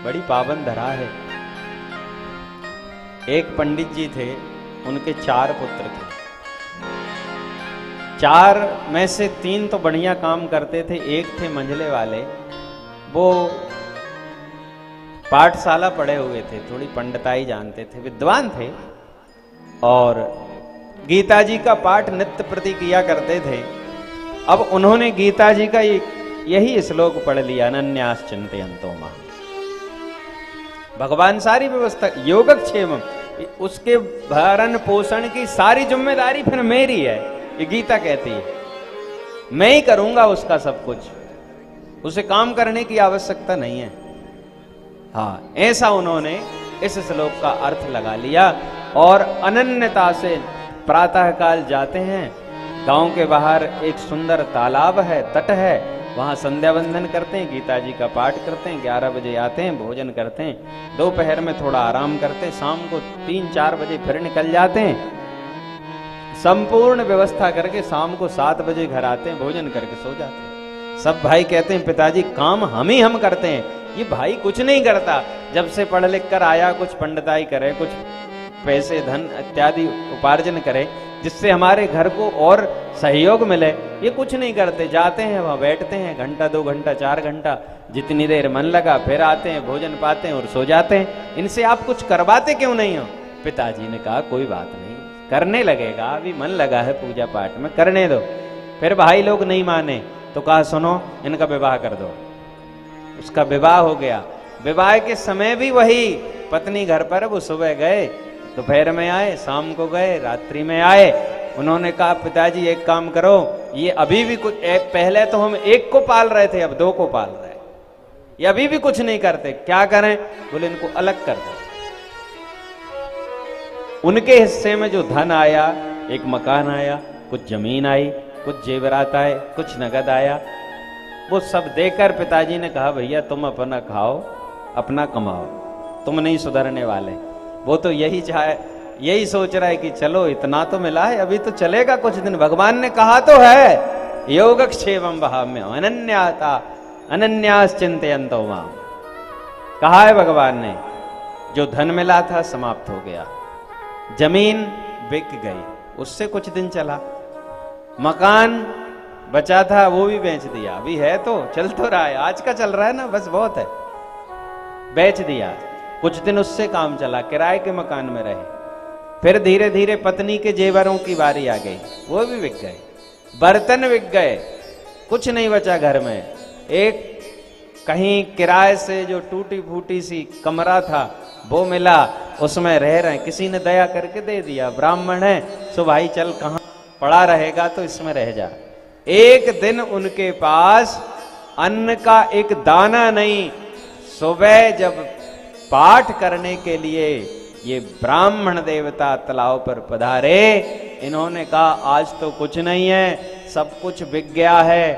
बड़ी पावन धरा है। एक पंडित जी थे, उनके 4 पुत्र थे। 4 में से 3 तो बढ़िया काम करते थे, एक थे मंझले वाले, वो पाठशाला पढ़े हुए थे, थोड़ी पंडिताई जानते थे, विद्वान थे और गीता जी का पाठ नित्य प्रति किया करते थे। अब उन्होंने गीता जी का यही श्लोक पढ़ लिया, अनन्यास चिंतयन्तो मां। भगवान सारी व्यवस्था, योगक्षेमम, उसके भरण पोषण की सारी जिम्मेदारी फिर मेरी है, ये गीता कहती है। मैं ही करूंगा उसका सब कुछ, उसे काम करने की आवश्यकता नहीं है। हाँ, ऐसा उन्होंने इस श्लोक का अर्थ लगा लिया और अनन्यता से प्रातः काल जाते हैं। गांव के बाहर एक सुंदर तालाब है, तट है, वहां संध्या वंदन करते हैं, गीता जी का पाठ करते हैं, 11 बजे आते हैं, भोजन करते हैं, दोपहर में थोड़ा आराम करते हैं, शाम को 3-4 बजे फिर निकल जाते हैं, संपूर्ण व्यवस्था करके शाम को 7 बजे घर आते हैं, भोजन करके सो जाते हैं। सब भाई कहते हैं पिताजी काम हम करते हैं, ये भाई कुछ नहीं करता, जब से पढ़ लिख कर आया कुछ पंडिताई करे, कुछ पैसे धन इत्यादि उपार्जन करे जिससे हमारे घर को और सहयोग मिले, ये कुछ नहीं करते। जाते हैं वहां बैठते हैं, घंटा 2 घंटा 4 घंटा जितनी देर मन लगा, फिर आते हैं, भोजन पाते हैं और सो जाते हैं। इनसे आप कुछ करवाते क्यों नहीं हो? पिताजी ने कहा कोई बात नहीं, करने लगेगा, अभी मन लगा है पूजा पाठ में, करने दो। फिर भाई लोग नहीं माने तो कहा सुनो इनका विवाह कर दो। उसका विवाह हो गया। विवाह के समय भी वही पत्नी घर पर, वो सुबह गए, दोपहर में आए, शाम को गए, रात्रि में आए। उन्होंने कहा पिताजी एक काम करो, ये अभी भी कुछ, पहले तो हम एक को पाल रहे थे, अब 2 को पाल रहे, ये अभी भी कुछ नहीं करते, क्या करें? बोले इनको अलग कर दो। उनके हिस्से में जो धन आया, एक मकान आया, कुछ जमीन आई, कुछ जेवरात आए, कुछ नगद आया, वो सब देकर पिताजी ने कहा भैया तुम अपना खाओ, अपना कमाओ, तुम नहीं सुधरने वाले। वो तो यही सोच रहा है कि चलो इतना तो मिला है, अभी तो चलेगा कुछ दिन, भगवान ने कहा तो है योगक्षेमम वहाम्य अनन्याता अनन्यास चिंतयन्तो मां। कहा है भगवान ने, जो धन मिला था समाप्त हो गया, जमीन बिक गई, उससे कुछ दिन चला, मकान बचा था वो भी बेच दिया, अभी है तो चल तो रहा है, आज का चल रहा है ना, बस बहुत है, बेच दिया। कुछ दिन उससे काम चला, किराए के मकान में रहे। फिर धीरे धीरे पत्नी के जेवरों की बारी आ गई, वो भी बिक गए, बर्तन बिक गए, कुछ नहीं बचा घर में। एक कहीं किराए से जो टूटी फूटी सी कमरा था वो मिला, उसमें रह रहे, किसी ने दया करके दे दिया, ब्राह्मण है सो भाई चल कहाँ पड़ा रहेगा तो इसमें रह जा। एक दिन उनके पास अन्न का एक दाना नहीं। सुबह जब पाठ करने के लिए ये ब्राह्मण देवता तालाब पर पधारे, इन्होंने कहा आज तो कुछ नहीं है, सब कुछ बिक गया है।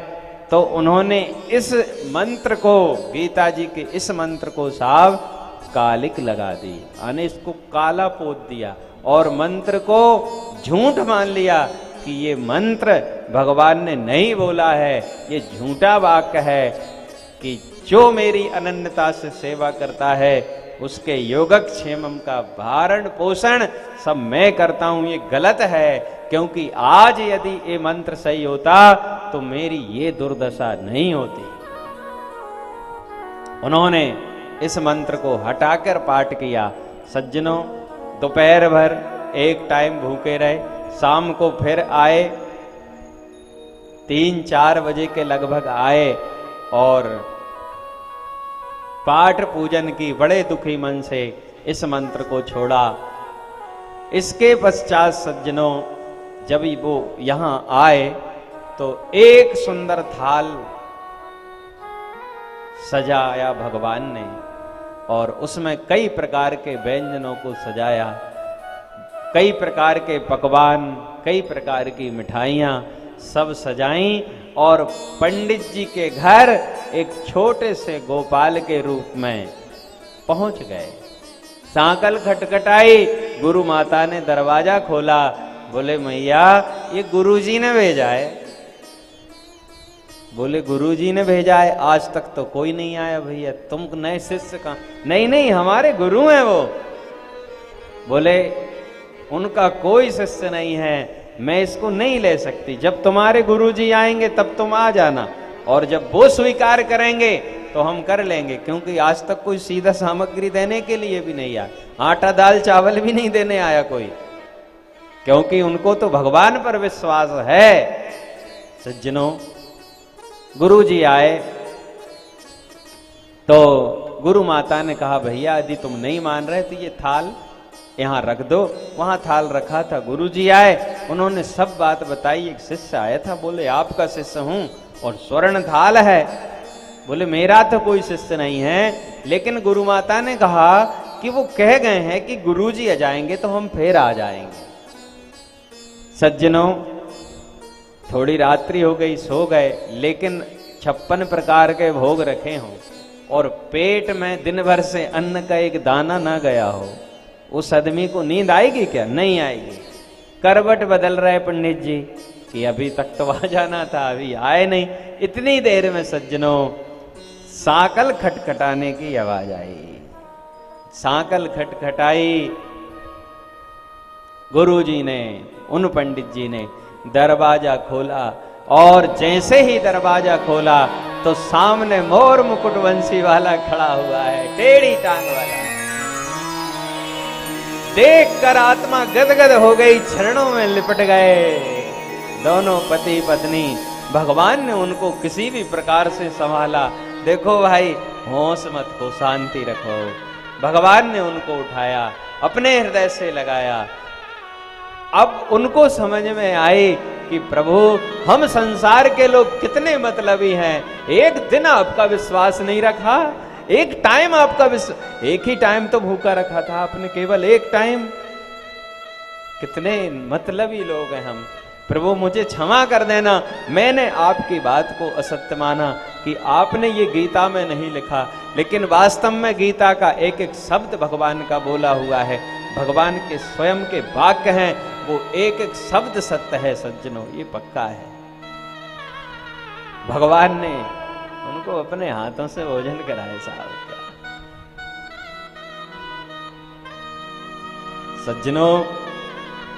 तो उन्होंने इस मंत्र को, गीता जी के इस मंत्र को साहब कालिक लगा दी, यानी इसको काला पोत दिया और मंत्र को झूठ मान लिया कि ये मंत्र भगवान ने नहीं बोला है, ये झूठा वाक्य है कि जो मेरी अनन्यता से सेवा करता है उसके योगक्षेमम का भारण पोषण सब मैं करता हूं, ये गलत है। क्योंकि आज यदि ये मंत्र सही होता तो मेरी ये दुर्दशा नहीं होती। उन्होंने इस मंत्र को हटाकर पाठ किया। सज्जनों, दोपहर भर एक टाइम भूखे रहे, शाम को फिर आए, 3-4 बजे के लगभग आए और पाठ पूजन की बड़े दुखी मन से इस मंत्र को छोड़ा। इसके पश्चात सज्जनों, जब वो यहां आए तो एक सुंदर थाल सजाया भगवान ने और उसमें कई प्रकार के व्यंजनों को सजाया, कई प्रकार के पकवान, कई प्रकार की मिठाइयां सब सजाई और पंडित जी के घर एक छोटे से गोपाल के रूप में पहुंच गए। सांकल खटखटाई, गुरु माता ने दरवाजा खोला, बोले मैया ये गुरुजी ने भेजा है। बोले गुरुजी ने भेजा है, आज तक तो कोई नहीं आया भैया, तुम नए शिष्य कहां? नहीं नहीं, हमारे गुरु हैं वो। बोले उनका कोई शिष्य नहीं है, मैं इसको नहीं ले सकती, जब तुम्हारे गुरुजी आएंगे तब तुम आ जाना, और जब वो स्वीकार करेंगे तो हम कर लेंगे, क्योंकि आज तक कोई सीधा सामग्री देने के लिए भी नहीं आया, आटा दाल चावल भी नहीं देने आया कोई, क्योंकि उनको तो भगवान पर विश्वास है। सज्जनों, गुरुजी आए तो गुरु माता ने कहा भैया यदि तुम नहीं मान रहे तो ये थाल यहां रख दो। वहां थाल रखा था, गुरुजी आए, उन्होंने सब बात बताई। एक शिष्य आया था, बोले आपका शिष्य हूं और स्वर्ण थाल है। बोले मेरा तो कोई शिष्य नहीं है, लेकिन गुरु माता ने कहा कि वो कह गए हैं कि गुरुजी आ जाएंगे तो हम फिर आ जाएंगे। सज्जनों, थोड़ी रात्रि हो गई, सो गए, लेकिन 56 प्रकार के भोग रखे हों और पेट में दिन भर से अन्न का एक दाना ना गया हो, उस आदमी को नींद आएगी क्या? नहीं आएगी। करवट बदल रहे पंडित जी कि अभी तक तो आ जाना था, अभी आए नहीं। इतनी देर में सज्जनों सांकल खटखटाने की आवाज आई। सांकल खटखटाई, गुरुजी ने, उन पंडित जी ने दरवाजा खोला, और जैसे ही दरवाजा खोला तो सामने मोर मुकुट वंशी वाला खड़ा हुआ है, टेढ़ी टांग वाला। देखकर आत्मा गदगद हो गई, चरणों में लिपट गए दोनों पति पत्नी। भगवान ने उनको किसी भी प्रकार से संभाला। देखो भाई, होश मत खो, शांति रखो। भगवान ने उनको उठाया, अपने हृदय से लगाया। अब उनको समझ में आए कि प्रभु हम संसार के लोग कितने मतलबी हैं। एक दिन आपका विश्वास नहीं रखा, एक टाइम आपका एक ही टाइम तो भूखा रखा था आपने, केवल एक टाइम। कितने मतलबी लोग हैं हम। प्रभु मुझे क्षमा कर देना, मैंने आपकी बात को असत्य माना कि आपने ये गीता में नहीं लिखा, लेकिन वास्तव में गीता का एक एक शब्द भगवान का बोला हुआ है, भगवान के स्वयं के वाक्य हैं, वो एक एक शब्द सत्य है। सज्जनों, ये पक्का है। भगवान ने उनको अपने हाथों से भोजन कराया साहब। क्या सज्जनों,